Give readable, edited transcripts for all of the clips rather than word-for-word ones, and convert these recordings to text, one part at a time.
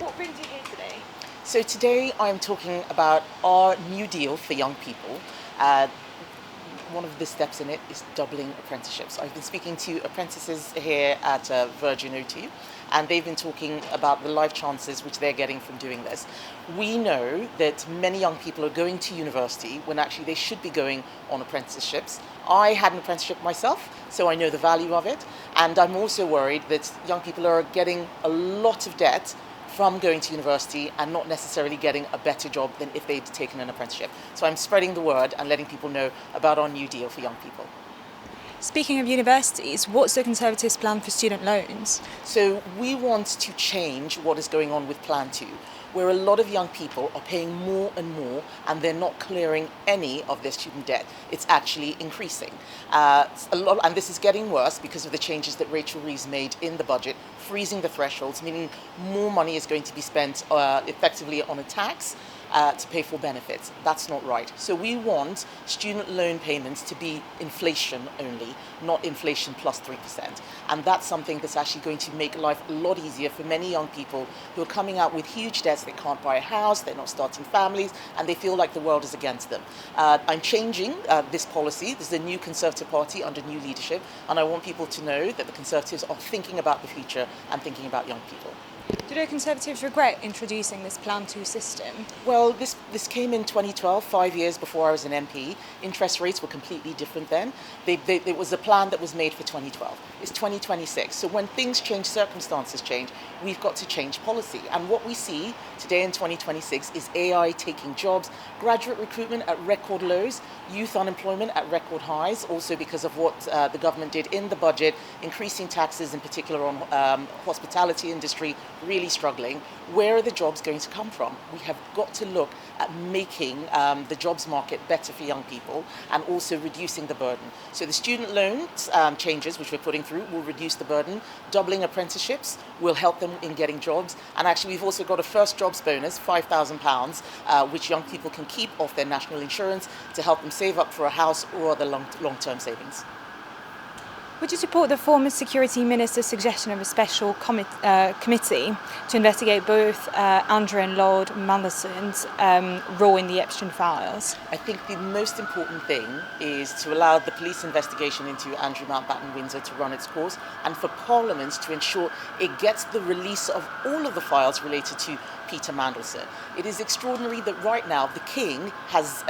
what brings you here today? So today I'm talking about our new deal for young people. One of the steps in it is doubling apprenticeships. I've been speaking to apprentices here at Virgin O2, and they've been talking about the life chances which they're getting from doing this. We know that many young people are going to university when actually they should be going on apprenticeships. I had an apprenticeship myself, so I know the value of it, and I'm also worried that young people are getting a lot of debt from going to university and not necessarily getting a better job than if they'd taken an apprenticeship. So I'm spreading the word and letting people know about our new deal for young people. Speaking of universities, what's the Conservatives' plan for student loans? So we want to change what is going on with Plan 2, where a lot of young people are paying more and more and they're not clearing any of their student debt. It's actually increasing. And this is getting worse because of the changes that Rachel Reeves made in the budget, freezing the thresholds, meaning more money is going to be spent effectively on a tax to pay for benefits. That's not right. So we want student loan payments to be inflation only, not inflation plus 3%. And that's something that's actually going to make life a lot easier for many young people who are coming out with huge debts. They can't buy a house, they're not starting families, and they feel like the world is against them. I'm changing this policy. There's a new Conservative Party under new leadership, and I want people to know that the Conservatives are thinking about the future and thinking about young people. Do the Conservatives regret introducing this Plan 2 system? Well, this came in 2012, 5 years before I was an MP. Interest rates were completely different then. It was a plan that was made for 2012. It's 2026. So when things change, circumstances change, we've got to change policy. And what we see today in 2026 is AI taking jobs, graduate recruitment at record lows, youth unemployment at record highs, also because of what the government did in the budget, increasing taxes in particular on hospitality industry, really struggling. Where are the jobs going to come from? We have got to look at making the jobs market better for young people and also reducing the burden. So the student loans changes, which we're putting through, will reduce the burden. Doubling apprenticeships will help them in getting jobs. And actually, we've also got a first jobs bonus, £5,000, which young people can keep off their national insurance to help them save up for a house or other long-term savings. Would you support the former Security Minister's suggestion of a special committee to investigate both Andrew and Lord Malleson's role in the Epstein files? I think the most important thing is to allow the police investigation into Andrew Mountbatten-Windsor to run its course, and for Parliament to ensure it gets the release of all of the files related to Peter Mandelson. It is extraordinary that right now the King has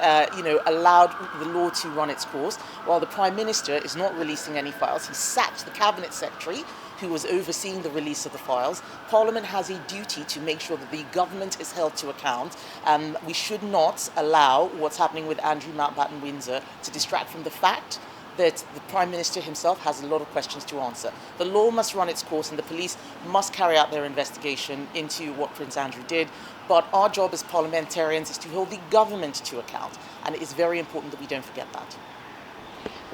allowed the law to run its course while the Prime Minister is not releasing any files. He sacked the Cabinet Secretary who was overseeing the release of the files. Parliament has a duty to make sure that the government is held to account. We should not allow what's happening with Andrew Mountbatten-Windsor to distract from the fact that the Prime Minister himself has a lot of questions to answer. The law must run its course and the police must carry out their investigation into what Prince Andrew did. But our job as parliamentarians is to hold the government to account, and it is very important that we don't forget that.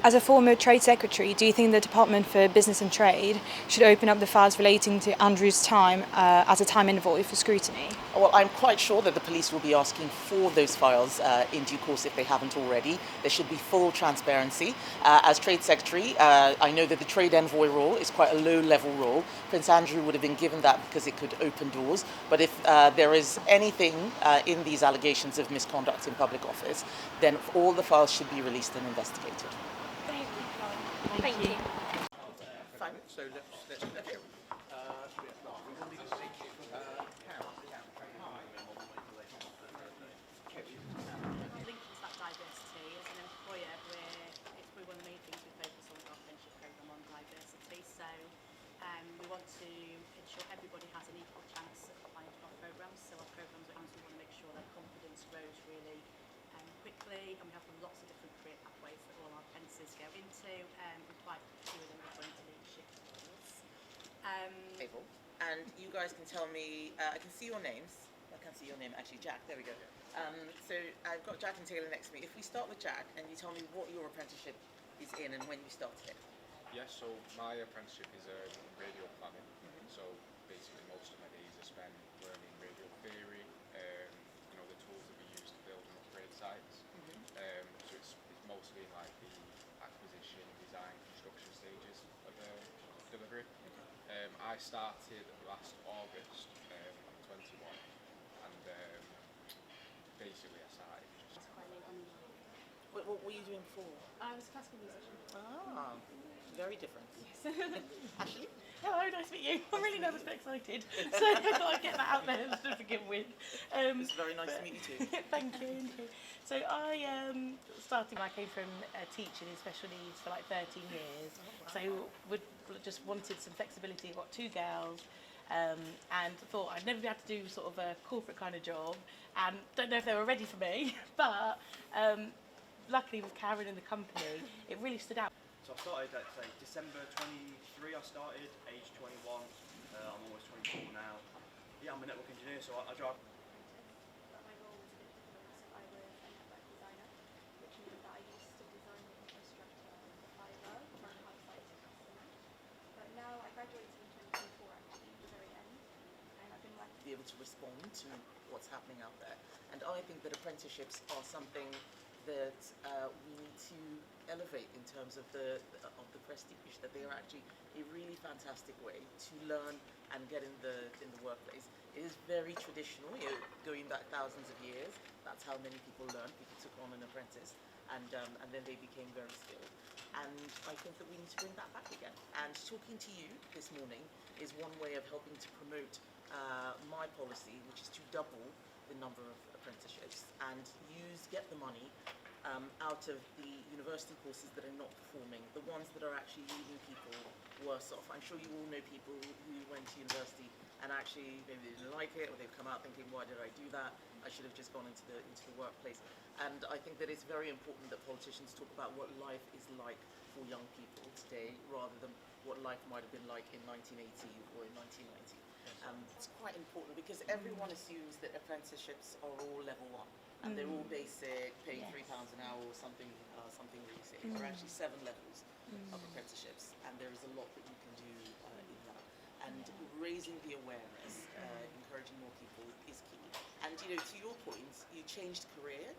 As a former Trade Secretary, do you think the Department for Business and Trade should open up the files relating to Andrew's time as a time envoy for scrutiny? Well, I'm quite sure that the police will be asking for those files in due course if they haven't already. There should be full transparency. As Trade Secretary, I know that the Trade Envoy role is quite a low-level role. Prince Andrew would have been given that because it could open doors. But if there is anything in these allegations of misconduct in public office, then all the files should be released and investigated. Thank you. Fine. So let's okay. Linked to that diversity as an employer, it's one of the main things we focus on with our apprenticeship programme on diversity. So we want to ensure everybody has an equal chance of applying to our programmes. So our programmes, we want to make sure their confidence grows really quickly, and we have lots of different career pathways that all our apprentices go into, and quite a few of them are going to leadership roles. And you guys can tell me, I can see your names. I can't see your name actually, Jack, there we go. So I've got Jack and Taylor next to me. If we start with Jack and you tell me what your apprenticeship is in and when you started it. Yes, so my apprenticeship is radio planning. So basically most of my days are spent learning radio theory, the tools that we use to build and upgrade sites. So it's mostly in like the acquisition, design, construction stages of delivery. I started last August, I'm 21, were you doing before? I was a classical musician. Ah, very different. Ashley? Hello, nice to meet you. I'm really nervous but excited. So I thought I'd get that out there to begin with. It's very nice to meet you too. Thank you. So I started, I came from teaching in special needs for like 13 years. So just wanted some flexibility. I've got 2 girls. And thought I'd never be able to do sort of a corporate kind of job, and don't know if they were ready for me, but luckily with Karen and the company, it really stood out. So I started at say December 23. I started, age 21. I'm almost 24 now. Yeah, I'm a network engineer, so I drive. But my role was a bit different. So I was a network designer, which means that I used to design the infrastructure of the fibre from outside to customer. But now I graduated in 2024 actually, the very end, and I've been working. Be able to respond to what's happening out there. And I think that apprenticeships are something that we need to elevate in terms of the prestige, that they are actually a really fantastic way to learn and get in the workplace. It is very traditional, going back thousands of years. That's how many people learn. People took on an apprentice, and then they became very skilled. And I think that we need to bring that back again. And talking to you this morning is one way of helping to promote my policy, which is to double the number of apprenticeships and get the money out of the university courses that are not performing, the ones that are actually leaving people worse off. I'm sure you all know people who went to university and actually maybe they didn't like it, or they've come out thinking, why did I do that? I should have just gone into the workplace. And I think that it's very important that politicians talk about what life is like for young people today, rather than what life might have been like in 1980 or in 1990. It's quite important because everyone assumes that apprenticeships are all level 1 and they're all basic, paying £3 an hour or something really safe. There are actually 7 levels of apprenticeships, and there is a lot that you can do in that. And raising the awareness, encouraging more people is key. And to your point, you changed career.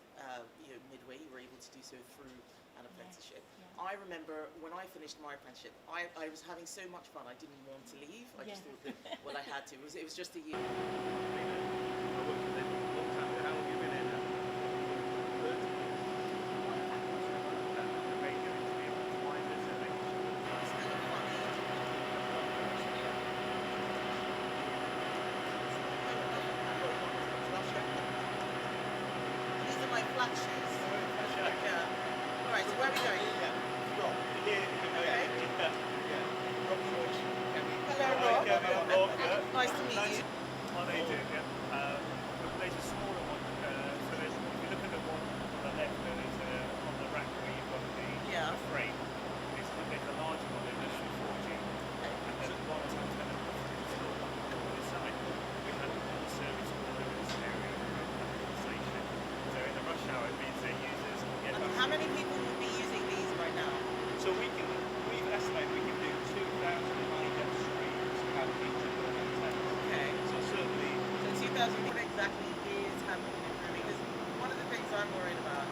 Midway, you were able to do so through an apprenticeship. I remember when I finished my apprenticeship, I was having so much fun. I didn't want to leave. I just thought that I had to. It was just a year. How long have you been in? These are my flat shoes. Yeah. Alright, so where are we going? Hello, Rob. Nice to meet you. What are you doing? There's a smaller one. So if you look at the one on the left, there is on the rack where you've got the frame. There's a larger one, industrial 40, and then the one that's going to install on this side. We had all service all over this area around the station. So in the rush hour, it means their users will get. How many people would be using these right now? So we've estimated we can do 2,000 high-def streams without feature content. Okay. So certainly. So 2,000, what exactly is happening in Rumi? Because one of the things I'm worried about